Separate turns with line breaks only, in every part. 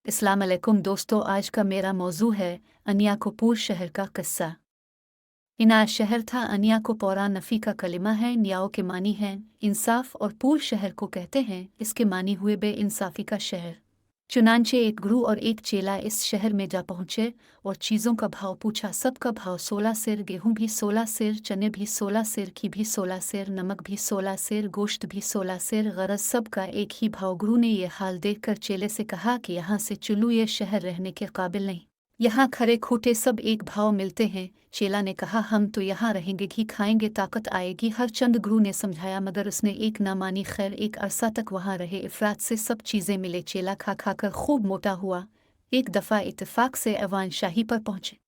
अस्सलाम अलैकुम दोस्तों, आज का मेरा मौजू है अनियाकोपुर शहर का किस्सा। इना शहर था। अनियाकोपोरा नफ़ी का कलिमा है, न्याओ के मानी है इंसाफ, और पूर शहर को कहते हैं इसके मानी हुए बे इंसाफी का शहर। चुनांचे एक गुरु और एक चेला इस शहर में जा पहुँचे और चीज़ों का भाव पूछा। सबका भाव 16 सेर, गेहूँ भी 16 सेर, चने भी 16 सेर, घी भी 16 सेर, नमक भी 16 सेर, गोश्त भी 16 सेर, गरज सबका एक ही भाव। गुरु ने ये हाल देखकर चेले से कहा कि यहाँ से चुलू, ये शहर रहने के काबिल नहीं। यहाँ खरे खूटे सब एक भाव मिलते हैं। चेला ने कहा, हम तो यहाँ रहेंगे, घी खाएंगे, ताकत आएगी हर चंद। गुरु ने समझाया मगर उसने एक ना मानी। खैर, एक अरसा तक वहाँ रहे, इफरात से सब चीज़ें मिले। चेला खा खा कर खूब मोटा हुआ। एक दफ़ा इत्तेफाक से ऐवान शाही पर पहुँचे।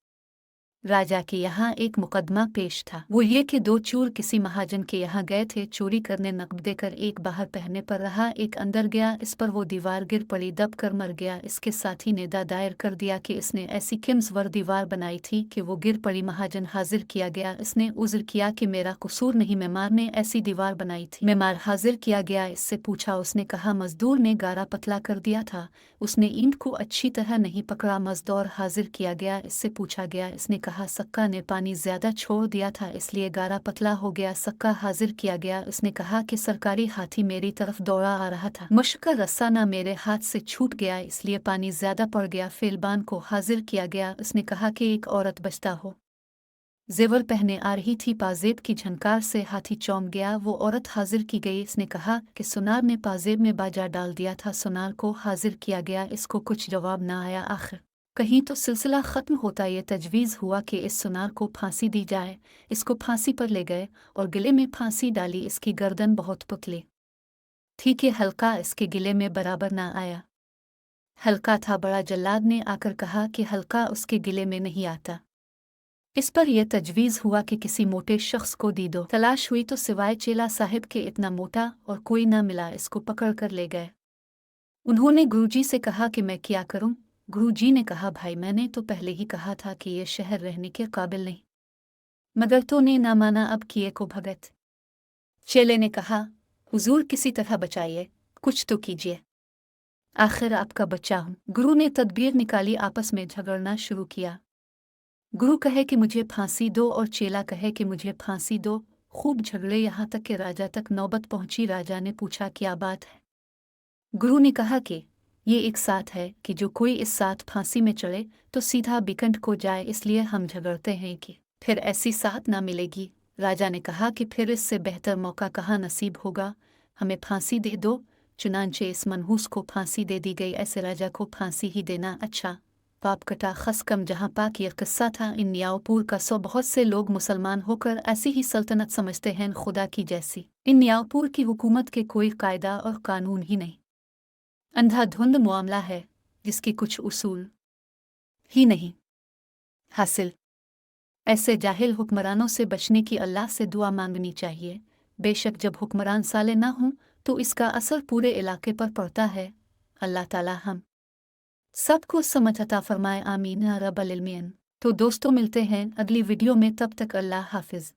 राजा के यहाँ एक मुकदमा पेश था। वो ये कि दो चोर किसी महाजन के यहाँ गए थे चोरी करने। नकब देकर एक बाहर पहने पर रहा, एक अंदर गया। इस पर वो दीवार गिर पड़ी, दब कर मर गया। इसके साथी ने दायर कर दिया कि इसने ऐसी किम्सवर दीवार बनाई थी कि वो गिर पड़ी। महाजन हाजिर किया गया। इसने उज़्र किया कि मेरा कसूर नहीं, मेमार ने ऐसी दीवार बनाई थी। मेमार हाजिर किया गया, इससे पूछा। उसने कहा, मजदूर ने गारा पतला कर दिया था, उसने ईंट को अच्छी तरह नहीं पकड़ा। मजदूर हाजिर किया गया, इससे पूछा गया। इसने कहा, सक्का ने पानी ज्यादा छोड़ दिया था, इसलिए गारा पतला हो गया। सक्का हाजिर किया गया, उसने कहा कि सरकारी हाथी मेरी तरफ दौड़ा आ रहा था, मुश्क का रस्सा ना मेरे हाथ से छूट गया, इसलिए पानी ज्यादा पड़ गया। फेलबान को हाजिर किया गया, उसने कहा कि एक औरत बचता हो, जेवर पहने आ रही थी, पाजेब की झनकार से हाथी चौंक गया। वो औरत हाजिर की गई। इसने कहा कि सुनार ने पाजेब में बाजा डाल दिया था। सुनार को हाजिर किया गया, इसको कुछ जवाब ना आया। आखिर कहीं तो सिलसिला ख़त्म होता। ये तजवीज़ हुआ कि इस सुनार को फांसी दी जाए। इसको फांसी पर ले गए और गिले में फांसी डाली। इसकी गर्दन बहुत पुतली थी कि हल्का इसके गिले में बराबर ना आया। हल्का था बड़ा। जल्लाद ने आकर कहा कि हल्का उसके गिले में नहीं आता। इस पर यह तजवीज़ हुआ कि किसी मोटे शख्स को दी दो। तलाश हुई तो सिवाय चेला साहिब के इतना मोटा और कोई ना मिला। इसको पकड़ कर ले गए। उन्होंने गुरुजी से कहा कि मैं क्या करूं? गुरुजी ने कहा, भाई मैंने तो पहले ही कहा था कि यह शहर रहने के काबिल नहीं, मगर तो ने ना माना, अब किए को भगत। चेले ने कहा, हुजूर किसी तरह बचाइए, कुछ तो कीजिए, आखिर आपका बच्चा हूं। गुरु ने तदबीर निकाली, आपस में झगड़ना शुरू किया। गुरु कहे कि मुझे फांसी दो और चेला कहे कि मुझे फांसी दो। खूब झगड़े, यहाँ तक कि राजा तक नौबत पहुंची। राजा ने पूछा, क्या बात है? गुरु ने कहा कि ये एक साथ है कि जो कोई इस साथ फांसी में चढ़े तो सीधा बिकंठ को जाए, इसलिए हम झगड़ते हैं कि फिर ऐसी साथ ना मिलेगी। राजा ने कहा कि फिर इससे बेहतर मौका कहाँ नसीब होगा, हमें फांसी दे दो। चुनांचे इस मनहूस को फांसी दे दी गई। ऐसे राजा को फांसी ही देना अच्छा। पाप कटा खस कम जहाँ पाक। यह किस्सा था इन न्याओपुर का। बहुत से लोग मुसलमान होकर ऐसी ही सल्तनत समझते हैं खुदा की जैसी। इन न्याओपुर की हुकूमत के कोई कायदा और कानून ही नहीं, अंधाधुंध मामला है जिसके कुछ उसूल ही नहीं हासिल। ऐसे जाहिल हुक्मरानों से बचने की अल्लाह से दुआ मांगनी चाहिए। बेशक जब हुक्मरान साले ना हों तो इसका असर पूरे इलाके पर पड़ता है। अल्लाह ताला हम सबको समझ अता फरमाए, आमीन या रब्बल आलमीन। तो दोस्तों, मिलते हैं अगली वीडियो में, तब तक अल्लाह हाफिज।